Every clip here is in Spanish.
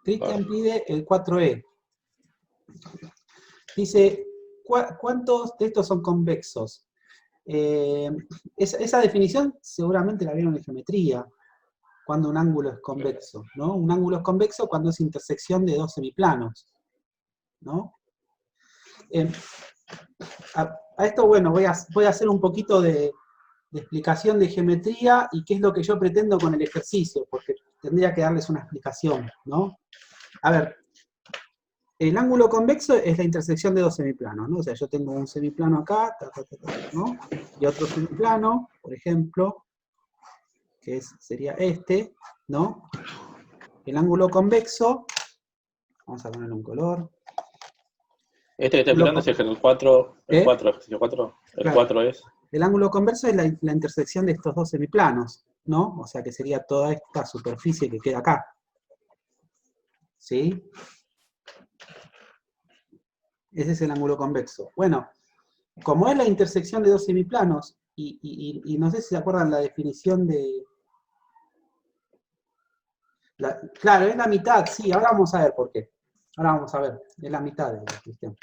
Cristian pide el 4E. Dice, ¿cuántos de estos son convexos? Esa definición seguramente la vieron en geometría, cuando un ángulo es convexo, ¿no? Un ángulo es convexo cuando es intersección de dos semiplanos, ¿no? A esto, bueno, voy a hacer un poquito de explicación de geometría y qué es lo que yo pretendo con el ejercicio, porque tendría que darles una explicación, ¿no? A ver, el ángulo convexo es la intersección de dos semiplanos, ¿no? O sea, yo tengo un semiplano acá, ¿no? Y otro semiplano, por ejemplo, que sería este, ¿no? El ángulo convexo, vamos a ponerle un color. Este que está explicando es el 4, el 4, ejercicio 4. El Claro. 4 es. El ángulo convexo es la intersección de estos dos semiplanos, ¿no? O sea, que sería toda esta superficie que queda acá. ¿Sí? Ese es el ángulo convexo. Bueno, como es la intersección de dos semiplanos, y no sé si se acuerdan la definición de... claro, es la mitad, sí, ahora vamos a ver por qué. Ahora vamos a ver, es la mitad de la cuestión.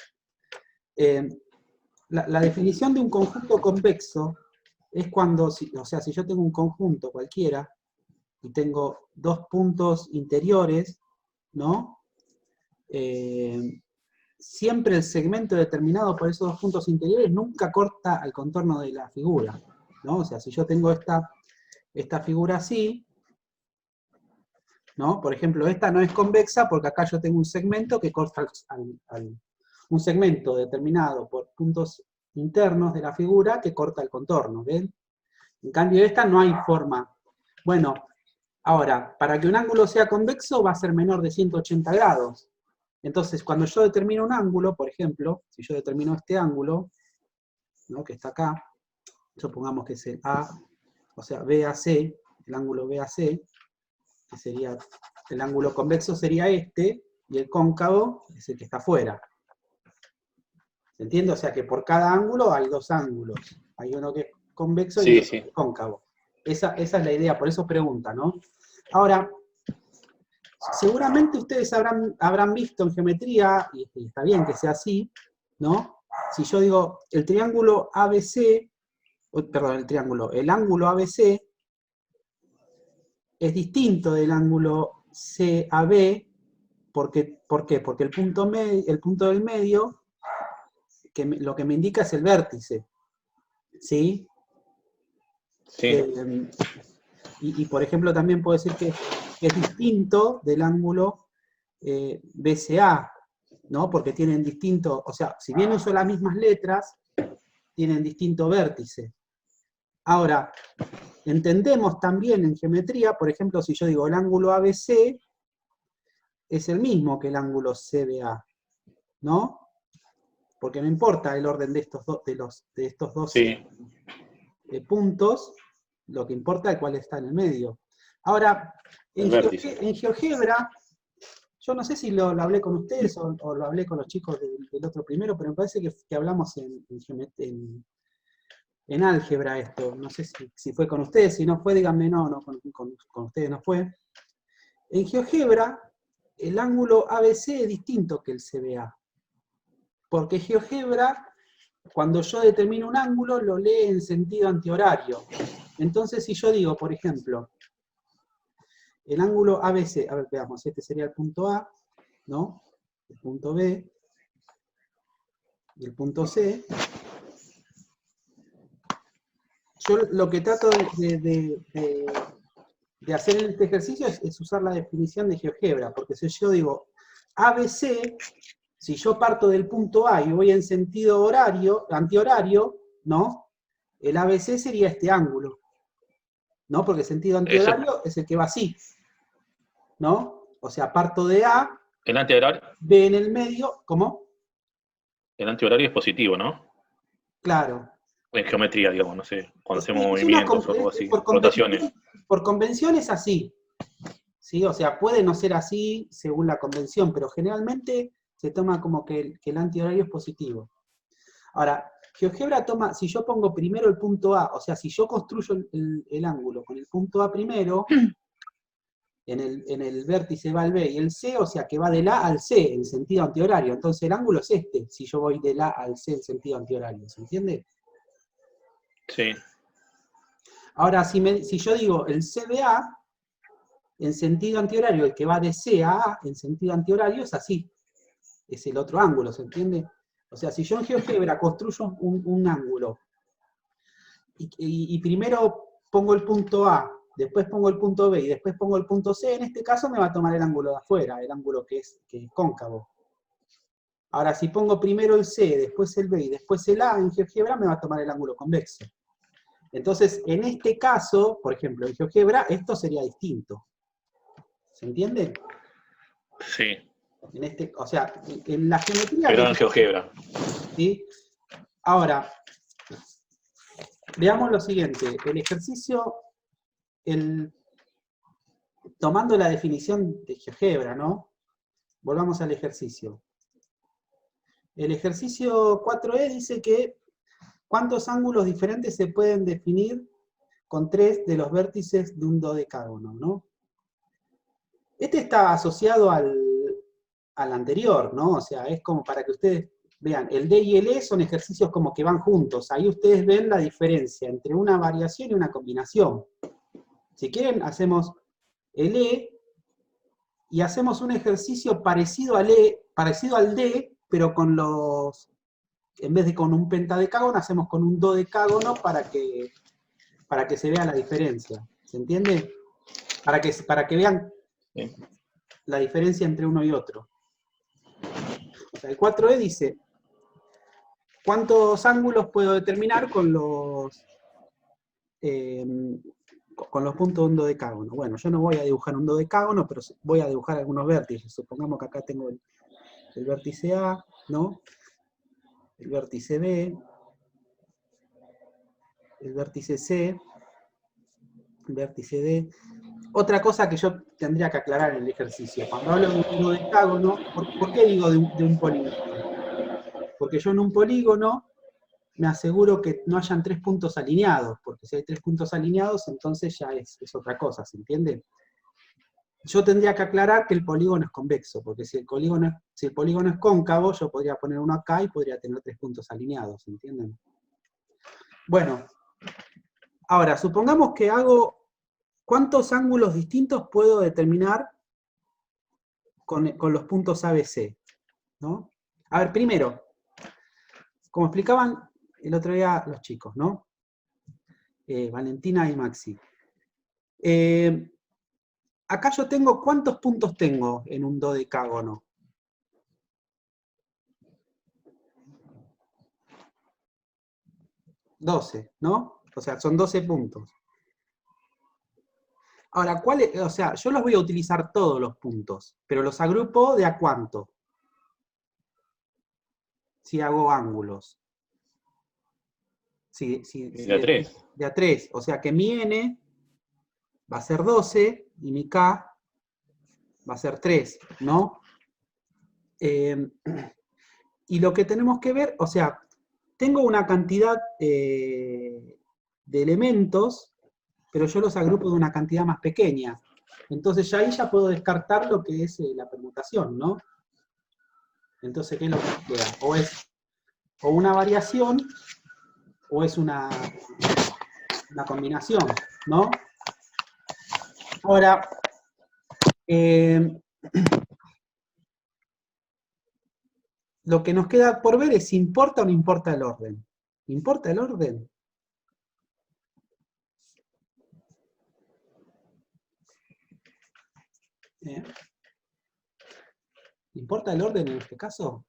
La definición de un conjunto convexo es cuando, o sea, si yo tengo un conjunto cualquiera, y tengo dos puntos interiores, ¿no? Siempre el segmento determinado por esos dos puntos interiores nunca corta al contorno de la figura, ¿no? O sea, si yo tengo esta figura así, ¿no? Por ejemplo, esta no es convexa porque acá yo tengo un segmento que corta un segmento determinado por puntos internos de la figura que corta el contorno, ¿ven? En cambio, esta no hay forma. Bueno, ahora, para que un ángulo sea convexo va a ser menor de 180 grados. Entonces, cuando yo determino un ángulo, por ejemplo, si yo determino este ángulo, ¿no? Que está acá, supongamos que es el A, o sea, BAC, el ángulo BAC, que sería, el ángulo convexo sería este, y el cóncavo es el que está afuera. ¿Se entiende? O sea que por cada ángulo hay dos ángulos. Hay uno que es convexo y otro que es cóncavo. Esa es la idea, por eso pregunta, ¿no? Ahora, seguramente ustedes habrán visto en geometría, y está bien que sea así, ¿no? Si yo digo el triángulo ABC, perdón, el ángulo ABC es distinto del ángulo CAB, ¿por qué? Porque el punto del medio, lo que me indica es el vértice, ¿sí? Sí. Y por ejemplo también puedo decir que es distinto del ángulo BCA, ¿no? Porque tienen distinto, o sea, si bien uso las mismas letras, tienen distinto vértice. Ahora, entendemos también en geometría, por ejemplo, si yo digo el ángulo ABC es el mismo que el ángulo CBA, ¿no? Porque no importa el orden de estos dos puntos, lo que importa es cuál está en el medio. Ahora, en GeoGebra, yo no sé si lo hablé con ustedes o lo hablé con los chicos del otro primero, pero me parece que hablamos en álgebra esto. No sé si fue con ustedes, si no fue, díganme no, con ustedes no fue. En GeoGebra, el ángulo ABC es distinto que el CBA. Porque GeoGebra, cuando yo determino un ángulo, lo lee en sentido antihorario. Entonces, si yo digo, por ejemplo, el ángulo ABC, a ver, veamos, este sería el punto A, ¿no? El punto B y el punto C. Yo lo que trato de hacer en este ejercicio es usar la definición de GeoGebra, porque si yo digo ABC, si yo parto del punto A y voy en sentido horario, antihorario, ¿no? El ABC sería este ángulo, ¿no? Porque el sentido antihorario es el que va así, ¿no? O sea, parto de A, el antihorario, B en el medio, ¿cómo? El antihorario es positivo, ¿no? Claro. En geometría, digamos, no sé, cuando hacemos Es movimientos o algo así, rotaciones. por convención es así, ¿sí? O sea, puede no ser así según la convención, pero generalmente se toma como que el antihorario es positivo. Ahora, GeoGebra toma, si yo pongo primero el punto A, o sea, si yo construyo el ángulo con el punto A primero, en el vértice va el B y el C, o sea que va del A al C en sentido antihorario. Entonces el ángulo es este, si yo voy del A al C en sentido antihorario. ¿Se entiende? Sí. Ahora, si yo digo el CBA en sentido antihorario, el que va de C a A en sentido antihorario, es así. Es el otro ángulo, ¿se entiende? O sea, si yo en GeoGebra construyo un ángulo y primero pongo el punto A, después pongo el punto B y después pongo el punto C, en este caso me va a tomar el ángulo de afuera, el ángulo que es cóncavo. Ahora, si pongo primero el C, después el B y después el A en GeoGebra, me va a tomar el ángulo convexo. Entonces, en este caso, por ejemplo, en GeoGebra, esto sería distinto. ¿Se entiende? Sí. O sea, en la geometría... Pero en GeoGebra. ¿Sí? Ahora, veamos lo siguiente. El ejercicio, tomando la definición de GeoGebra, ¿no? Volvamos al ejercicio. El ejercicio 4E dice que ¿cuántos ángulos diferentes se pueden definir con 3 de los vértices de un dodecágono, ¿no? Este está asociado al anterior, ¿no? O sea, es como para que ustedes vean, el D y el E son ejercicios como que van juntos. Ahí ustedes ven la diferencia entre una variación y una combinación. Si quieren, hacemos el E y hacemos un ejercicio parecido al E, parecido al D, pero con los... En vez de con un pentadecágono, hacemos con un dodecágono para que se vea la diferencia. ¿Se entiende? Para que vean la diferencia entre uno y otro. O sea, el 4E dice, ¿cuántos ángulos puedo determinar con los puntos de un dodecágono? Bueno, yo no voy a dibujar un dodecágono, pero voy a dibujar algunos vértices. Supongamos que acá tengo el vértice A, ¿no? El vértice B, el vértice C, el vértice D. Otra cosa que yo tendría que aclarar en el ejercicio, cuando hablo de un dodecágono, ¿por qué digo de un polígono? Porque yo en un polígono me aseguro que no hayan 3 puntos alineados, porque si hay 3 puntos alineados, entonces ya es otra cosa, ¿se entiende? Yo tendría que aclarar que el polígono es convexo, porque si el polígono es cóncavo, yo podría poner uno acá y podría tener 3 puntos alineados, ¿se entienden? Bueno, ahora, supongamos que hago... ¿Cuántos ángulos distintos puedo determinar con los puntos ABC? ¿No? A ver, primero, como explicaban el otro día los chicos, ¿no? Valentina y Maxi. Acá yo tengo, ¿cuántos puntos tengo en un dodecágono? 12, ¿no? O sea, son 12 puntos. Ahora, o sea, yo los voy a utilizar todos los puntos, pero los agrupo de a cuánto. Si hago ángulos. De a 3. De a 3. O sea que mi N va a ser 12 y mi K va a ser 3, ¿no? Y lo que tenemos que ver, o sea, tengo una cantidad de elementos, pero yo los agrupo de una cantidad más pequeña. Entonces ya ahí ya puedo descartar lo que es la permutación, ¿no? Entonces, ¿qué es lo que queda? O una variación, o es una combinación, ¿no? Ahora, lo que nos queda por ver es si importa o no importa el orden. ¿Importa el orden? ¿Importa el orden en este caso?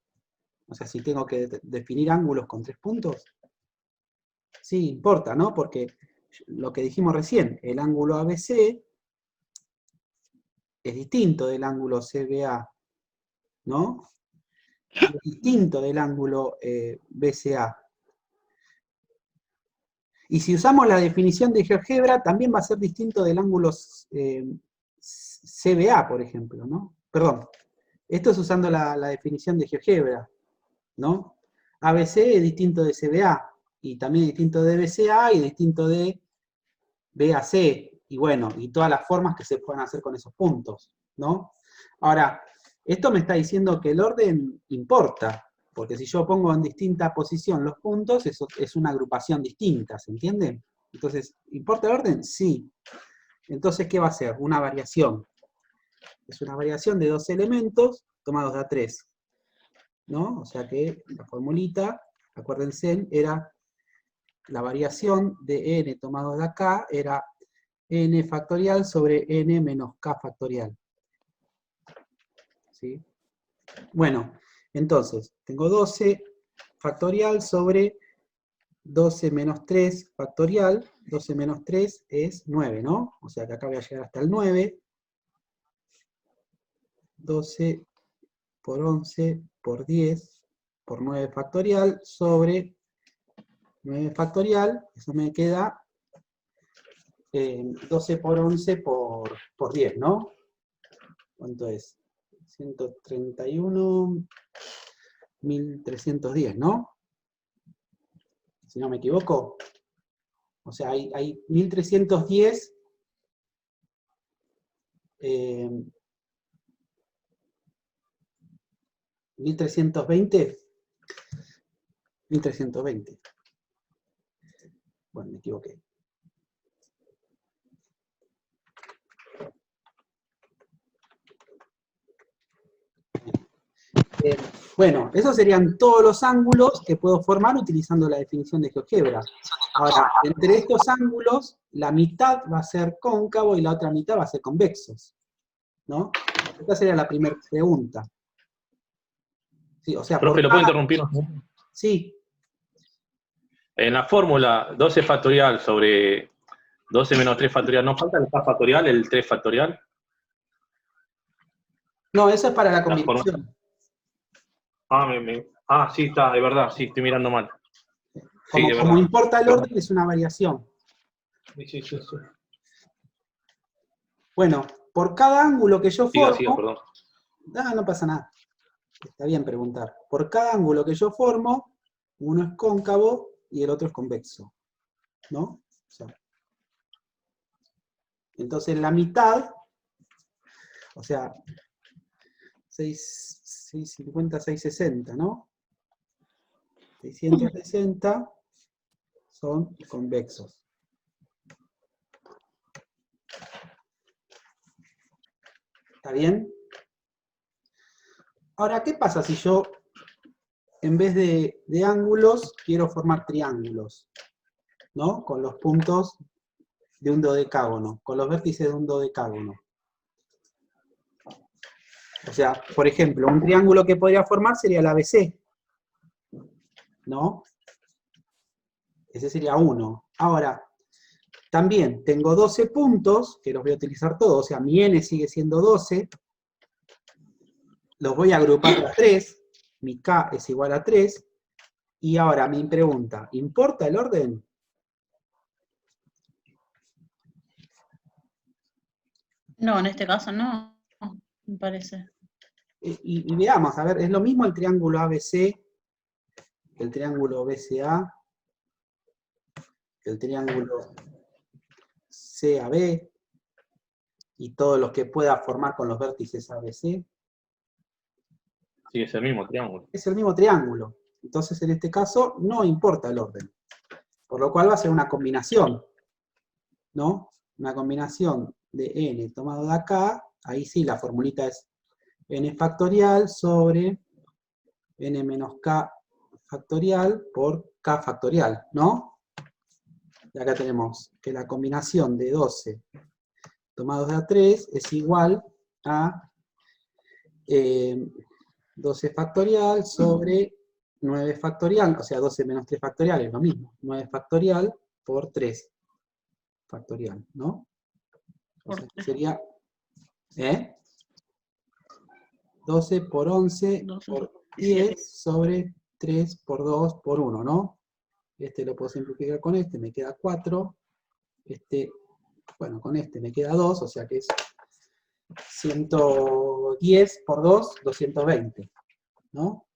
O sea, si tengo que definir ángulos con 3 puntos. Sí, importa, ¿no? Porque lo que dijimos recién, el ángulo ABC es distinto del ángulo CBA, ¿no? Es distinto del ángulo BCA. Y si usamos la definición de GeoGebra, también va a ser distinto del ángulo CBA, por ejemplo, ¿no? Perdón, esto es usando la definición de GeoGebra, ¿no? ABC es distinto de CBA, y también es distinto de BCA y distinto de BAC, y bueno, y todas las formas que se pueden hacer con esos puntos, ¿no? Ahora, esto me está diciendo que el orden importa, porque si yo pongo en distinta posición los puntos, eso es una agrupación distinta, ¿se entiende? Entonces, ¿importa el orden? Sí. Entonces, ¿qué va a ser? Una variación. Es una variación de dos elementos tomados de A3, ¿no? O sea que la formulita, acuérdense, era la variación de n tomado de acá, era n factorial sobre n menos k factorial. ¿Sí? Bueno, entonces, tengo 12 factorial sobre 12 menos 3 factorial. 12 menos 3 es 9, ¿no? O sea que acá voy a llegar hasta el 9. 12 por 11 por 10 por 9 factorial sobre 9 factorial. Eso me queda 12 por 11 por 10, ¿no? ¿Cuánto es? 131.310, ¿no? Si no me equivoco. O sea, hay 1310 1320. 1320. Bueno, me equivoqué. Bueno, esos serían todos los ángulos que puedo formar utilizando la definición de GeoGebra. Ahora, entre estos ángulos, la mitad va a ser cóncavo y la otra mitad va a ser convexos, ¿no? Esta sería la primera pregunta. Sí, o sea, profe, ¿lo puedo interrumpir? Sí. En la fórmula 12 factorial sobre 12 menos 3 factorial, ¿no falta el k factorial, el 3 factorial? No, eso es para la combinación. Sí, está, de verdad, sí, estoy mirando mal. Sí, Como importa el orden, es una variación. Sí. Bueno, por cada ángulo que yo formo... Siga, perdón. No pasa nada. Está bien preguntar. Por cada ángulo que yo formo, uno es cóncavo y el otro es convexo, ¿no? O sea, entonces la mitad, o sea, 650, 660, ¿no? 660 son convexos. ¿Está bien? Ahora, ¿qué pasa si yo, en vez de ángulos, quiero formar triángulos? ¿No? Con los puntos de un dodecágono, con los vértices de un dodecágono. O sea, por ejemplo, un triángulo que podría formar sería el ABC, ¿no? Ese sería 1. Ahora, también tengo 12 puntos, que los voy a utilizar todos, o sea, mi n sigue siendo 12, los voy a agrupar a 3, mi k es igual a 3, y ahora mi pregunta, ¿importa el orden? No, en este caso no, me parece. Y veamos, a ver, es lo mismo el triángulo ABC, que el triángulo BCA, que el triángulo CAB, y todos los que pueda formar con los vértices ABC. Sí, es el mismo triángulo. Es el mismo triángulo. Entonces, en este caso, no importa el orden. Por lo cual va a ser una combinación, ¿no? Una combinación de n tomado de acá, ahí sí la formulita es n factorial sobre n menos k factorial por k factorial, ¿no? Y acá tenemos que la combinación de 12 tomados de A3 es igual a 12 factorial sobre 9 factorial, o sea, 12 menos 3 factorial es lo mismo, 9 factorial por 3 factorial, ¿no? O sea, sería 12 por 11 por 10 sobre 3 por 2 por 1, ¿no? Este lo puedo simplificar con este, me queda 4. Bueno, con este me queda 2, o sea que es 110 por 2, 220, ¿no?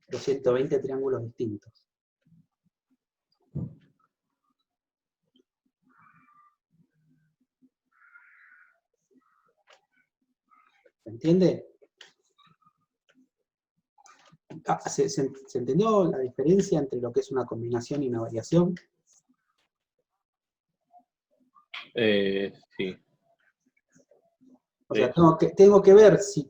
220 triángulos distintos. ¿Se entiende? ¿Se entendió la diferencia entre lo que es una combinación y una variación? Sí. O sea, tengo que ver si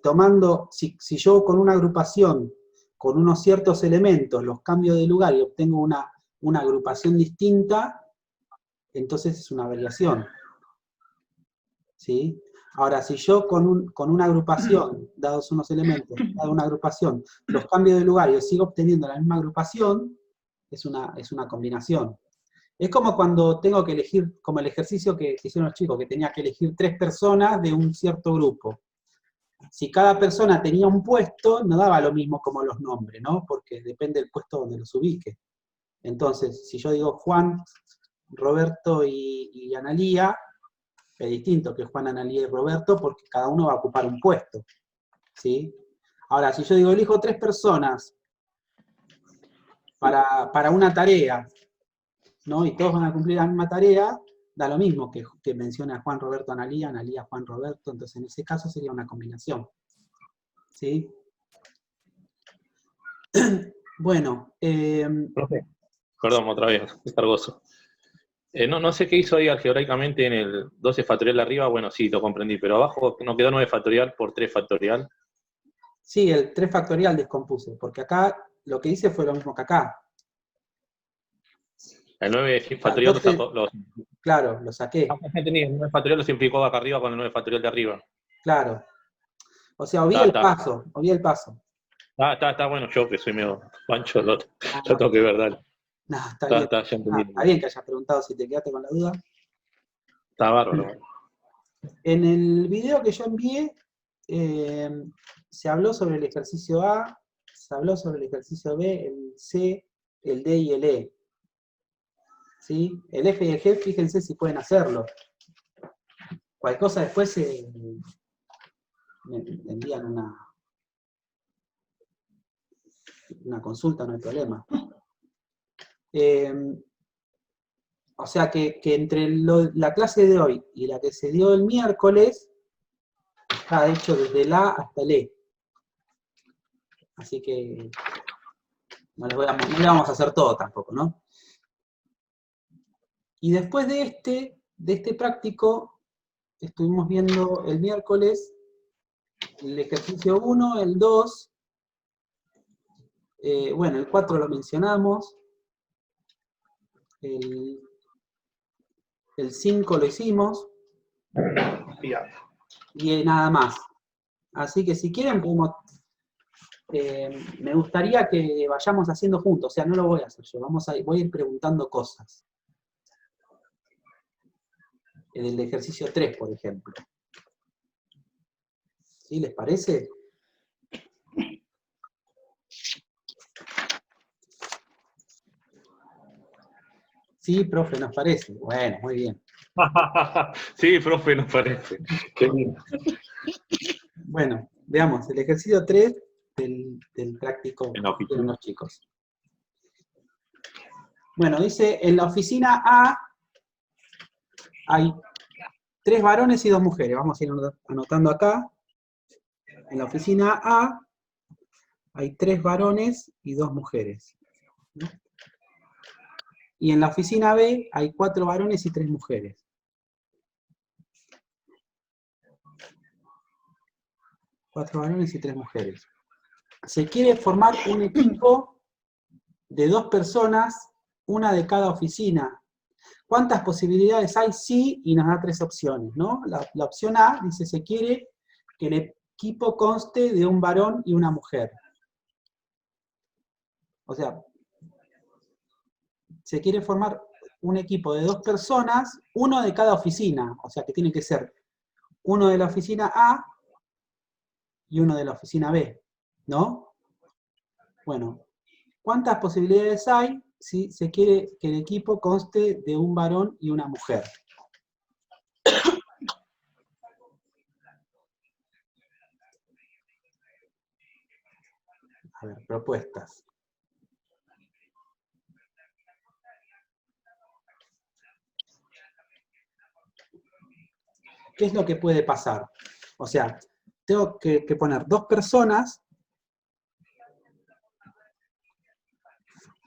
si yo con una agrupación, con unos ciertos elementos, los cambio de lugar y obtengo una agrupación distinta, entonces es una variación. ¿Sí? Ahora, si yo con una agrupación, dados unos elementos, dada una agrupación, los cambio de lugar y sigo obteniendo la misma agrupación, es una combinación. Es como cuando tengo que elegir, como el ejercicio que hicieron los chicos, que tenía que elegir 3 personas de un cierto grupo. Si cada persona tenía un puesto, no daba lo mismo como los nombres, ¿no? Porque depende del puesto donde los ubique. Entonces, si yo digo Juan, Roberto y Analía, es distinto que Juan, Analía y Roberto, porque cada uno va a ocupar un puesto, ¿sí? Ahora, si yo digo, elijo 3 personas para una tarea, ¿no? Y todos van a cumplir la misma tarea, da lo mismo que mencione a Juan, Roberto, Analía, Analía, Juan, Roberto, entonces en ese caso sería una combinación, ¿sí? Bueno, Profe, perdón, otra vez, es cargoso. No sé qué hizo ahí algebraicamente en el 12 factorial de arriba, bueno, sí, lo comprendí, pero abajo no quedó 9 factorial por 3 factorial. sí, el 3 factorial descompuse, porque acá lo que hice fue lo mismo que acá. El 9 factorial Entonces, claro, lo saqué, entendí, el 9 factorial lo simplificó acá arriba con el 9 factorial de arriba. claro. O sea, obvié el paso, obvié el paso. Está bueno, yo que soy medio pancho, lo Ah, tengo que ver, dale. no, está bien. Ya entendí. Está bien que hayas preguntado si te quedaste con la duda. Está bárbaro. En el video que yo envié, se habló sobre el ejercicio A, se habló sobre el ejercicio B, el C, el D y el E. ¿Sí? El F y el G, fíjense si pueden hacerlo. Cualquier cosa después me envían una consulta, no hay problema. O sea que entre la clase de hoy y la que se dio el miércoles, está hecho desde el A hasta el E. Así que no le vamos a hacer todo tampoco, ¿no? Y después de este práctico, estuvimos viendo el miércoles el ejercicio 1, el 2, bueno, el 4 lo mencionamos, el 5 lo hicimos, y nada más. Así que si quieren podemos... me gustaría que vayamos haciendo juntos, o sea, no lo voy a hacer yo, voy a ir preguntando cosas. En el ejercicio 3, por ejemplo. ¿Sí? ¿Les parece? Sí, profe, nos parece. Bueno, muy bien. Sí, profe, nos parece. Qué bien. Bueno, veamos, el ejercicio 3 del práctico En la que tienen oficina. los chicos. Bueno, dice, en la oficina A hay 3 varones y 2 mujeres. Vamos a ir anotando acá. En la oficina A hay 3 varones y 2 mujeres. Y en la oficina B hay 4 varones y 3 mujeres. Cuatro varones y 3 mujeres. Se quiere formar un equipo de 2 personas, una de cada oficina. ¿Cuántas posibilidades hay? Sí, y nos da 3 opciones, ¿no? La opción A dice, se quiere que el equipo conste de un varón y una mujer. O sea, se quiere formar un equipo de 2 personas, uno de cada oficina. O sea, que tiene que ser uno de la oficina A y uno de la oficina B, ¿no? Bueno, ¿cuántas posibilidades hay si se quiere que el equipo conste de un varón y una mujer? A ver, propuestas. ¿Qué es lo que puede pasar? O sea, tengo que poner dos personas,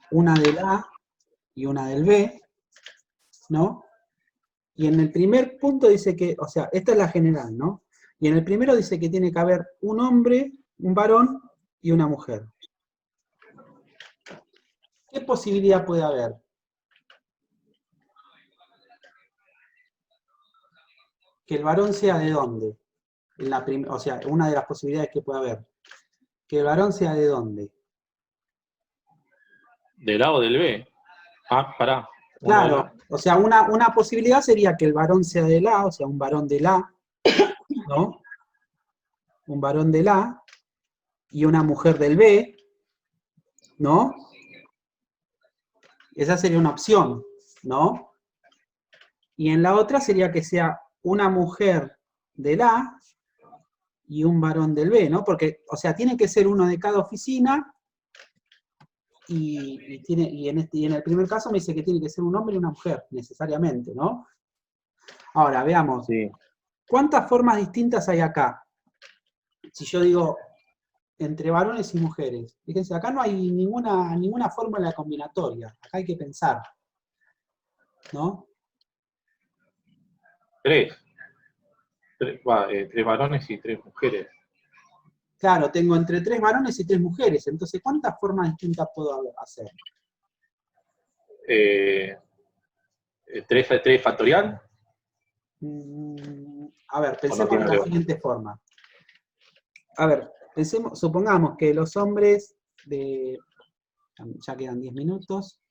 una del A y una del B, ¿no? Y en el primer punto dice que, o sea, esta es la general, ¿no? Y en el primero dice que tiene que haber un hombre, un varón y una mujer. ¿Qué posibilidad puede haber? Que el varón sea ¿de dónde? O sea, una de las posibilidades que puede haber. Que el varón sea ¿de dónde? ¿Del A o del B? Ah, pará. Uno del Claro, A. o sea, una posibilidad sería que el varón sea del A, o sea, un varón del A, ¿no? Un varón del A y una mujer del B, ¿no? Esa sería una opción, ¿no? Y en la otra sería que sea una mujer del A y un varón del B, ¿no? Porque, o sea, tiene que ser uno de cada oficina y en el primer caso me dice que tiene que ser un hombre y una mujer, necesariamente, ¿no? Ahora, veamos, Sí. ¿cuántas formas distintas hay acá? Si yo digo entre varones y mujeres. Fíjense, acá no hay ninguna fórmula combinatoria, acá hay que pensar, ¿no? Tres. Tres varones y tres mujeres. Claro, tengo entre 3 varones y 3 mujeres, entonces, ¿cuántas formas distintas puedo hacer? ¿Tres factorial? A ver, ¿O no pensemos tiene de nada que la ver? siguiente forma. A ver, supongamos que los hombres de... Ya quedan 10 minutos.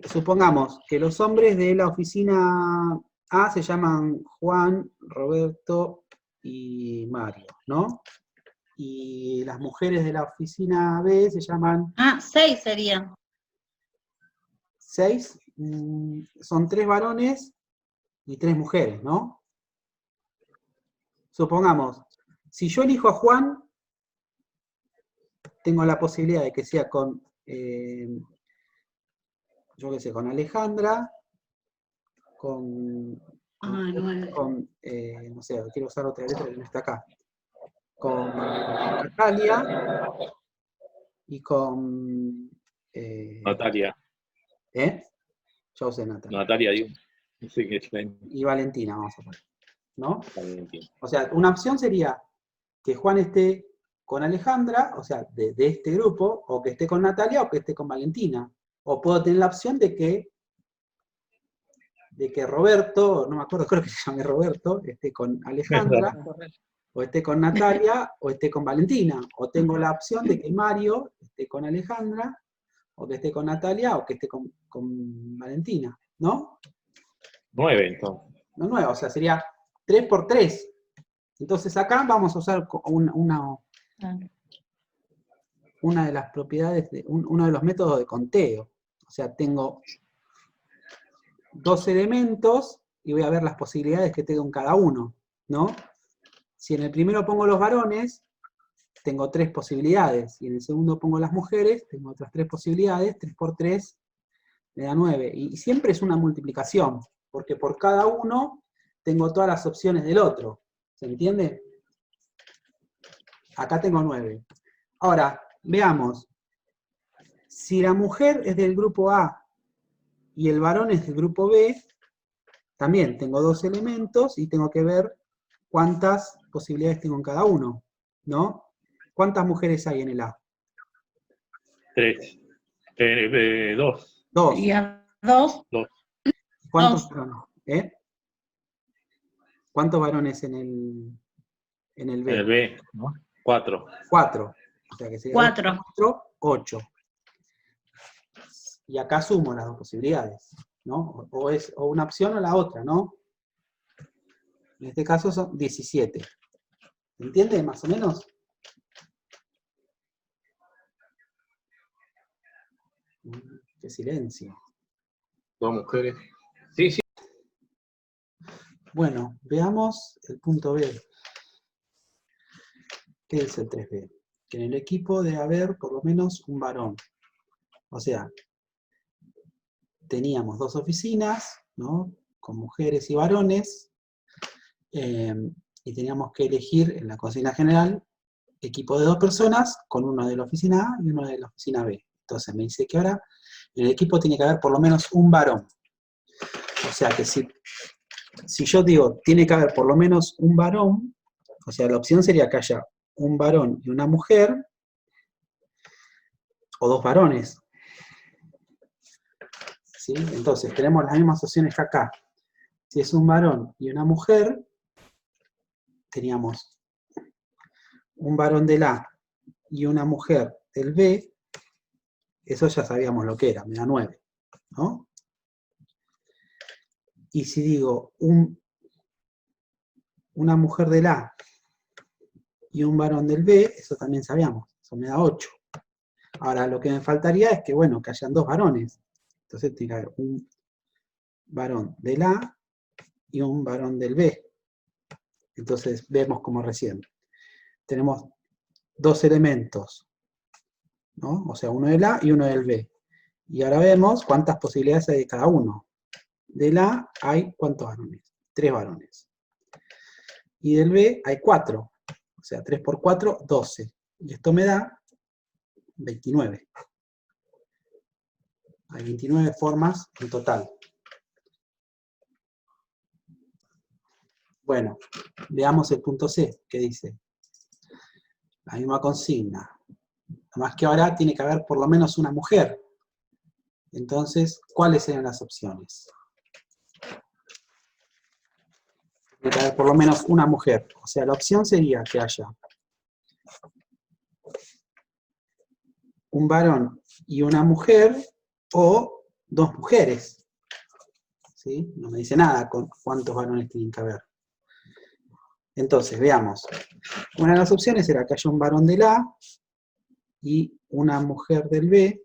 Supongamos que los hombres de la oficina A se llaman Juan, Roberto y Mario, ¿no? Y las mujeres de la oficina B se llaman... 6 serían. 6, son 3 varones y 3 mujeres, ¿no? Supongamos, si yo elijo a Juan, tengo la posibilidad de que sea con, yo qué sé, con Alejandra, con, no sé, quiero usar otra letra que no está acá, con Natalia y con... Natalia. Yo usé Natalia. Natalia, digo. No sé qué es. Y Valentina, vamos a poner, ¿no? Valentina. O sea, una opción sería que Juan esté con Alejandra, o sea, de este grupo, o que esté con Natalia o que esté con Valentina. O puedo tener la opción de que Roberto, no me acuerdo, creo que se llame Roberto, esté con Alejandra, o esté con Natalia, o esté con Valentina. O tengo la opción de que Mario esté con Alejandra, o que esté con Natalia, o que esté con Valentina, ¿no? 9, entonces. No 9, o sea, sería 3 por 3. Entonces acá vamos a usar una de las propiedades, uno de los métodos de conteo. O sea, tengo 2 elementos y voy a ver las posibilidades que tengo en cada uno, ¿no? Si en el primero pongo los varones, tengo 3 posibilidades, y en el segundo pongo las mujeres, tengo otras 3 posibilidades, 3 por 3 me da 9. Y siempre es una multiplicación, porque por cada uno tengo todas las opciones del otro. ¿Se entiende? Acá tengo 9. Ahora, veamos. Si la mujer es del grupo A y el varón es del grupo B, también tengo 2 elementos y tengo que ver cuántas posibilidades tengo en cada uno, ¿no? ¿Cuántas mujeres hay en el A? 3. 2. 2. Sería 2. ¿Cuántos 2. varones? ¿Cuántos varones en el B? En el B, ¿no? 4. 4. O sea que sería 4. 4, 8. Y acá sumo las dos posibilidades, ¿no? O una opción o la otra, ¿no? En este caso son 17. ¿Se entiende más o menos? Qué silencio. 2 mujeres. Sí, sí. Bueno, veamos el punto B. ¿Qué es el 3B? Que en el equipo debe haber por lo menos un varón. O sea, teníamos 2 oficinas, ¿no? Con mujeres y varones. y teníamos que elegir en la consigna general equipo de 2 personas, con uno de la oficina A y uno de la oficina B. Entonces me dice que ahora en el equipo tiene que haber por lo menos un varón. O sea que si yo digo, tiene que haber por lo menos un varón, o sea, la opción sería que haya un varón y una mujer, o 2 varones. ¿Sí? Entonces, tenemos las mismas opciones que acá. Si es un varón y una mujer, teníamos un varón del A y una mujer del B, eso ya sabíamos lo que era, me da 9, ¿no? Y si digo una mujer del A y un varón del B, eso también sabíamos, eso me da 8. Ahora, lo que me faltaría es que, bueno, que hayan 2 varones. Entonces tiene que haber un varón del A y un varón del B. Entonces vemos como recién. Tenemos 2 elementos, ¿no? O sea, uno del A y uno del B. Y ahora vemos cuántas posibilidades hay de cada uno. Del A hay, ¿cuántos varones? 3 varones. Y del B hay 4. O sea, 3 por 4, 12. Y esto me da 29. Hay 29 formas en total. Bueno, veamos el punto C, que dice la misma consigna. Además que ahora tiene que haber por lo menos una mujer. Entonces, ¿cuáles serían las opciones? Tiene que haber por lo menos una mujer. O sea, la opción sería que haya un varón y una mujer, o 2 mujeres. ¿Sí? No me dice nada con cuántos varones tienen que haber. Entonces, veamos. Una de las opciones era que haya un varón del A y una mujer del B,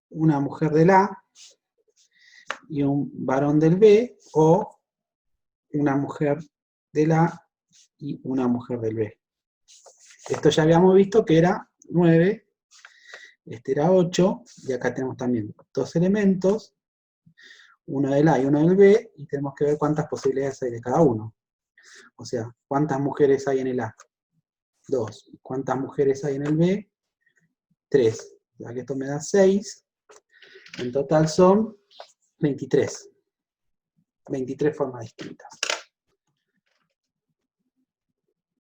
una mujer del A y un varón del B, o una mujer del A y una mujer del B. Esto ya habíamos visto que era 9, este era 8, y acá tenemos también 2 elementos, uno del A y uno del B, y tenemos que ver cuántas posibilidades hay de cada uno. O sea, ¿cuántas mujeres hay en el A? 2. ¿Cuántas mujeres hay en el B? 3. Ya que esto me da 6. En total son 23. 23 formas distintas.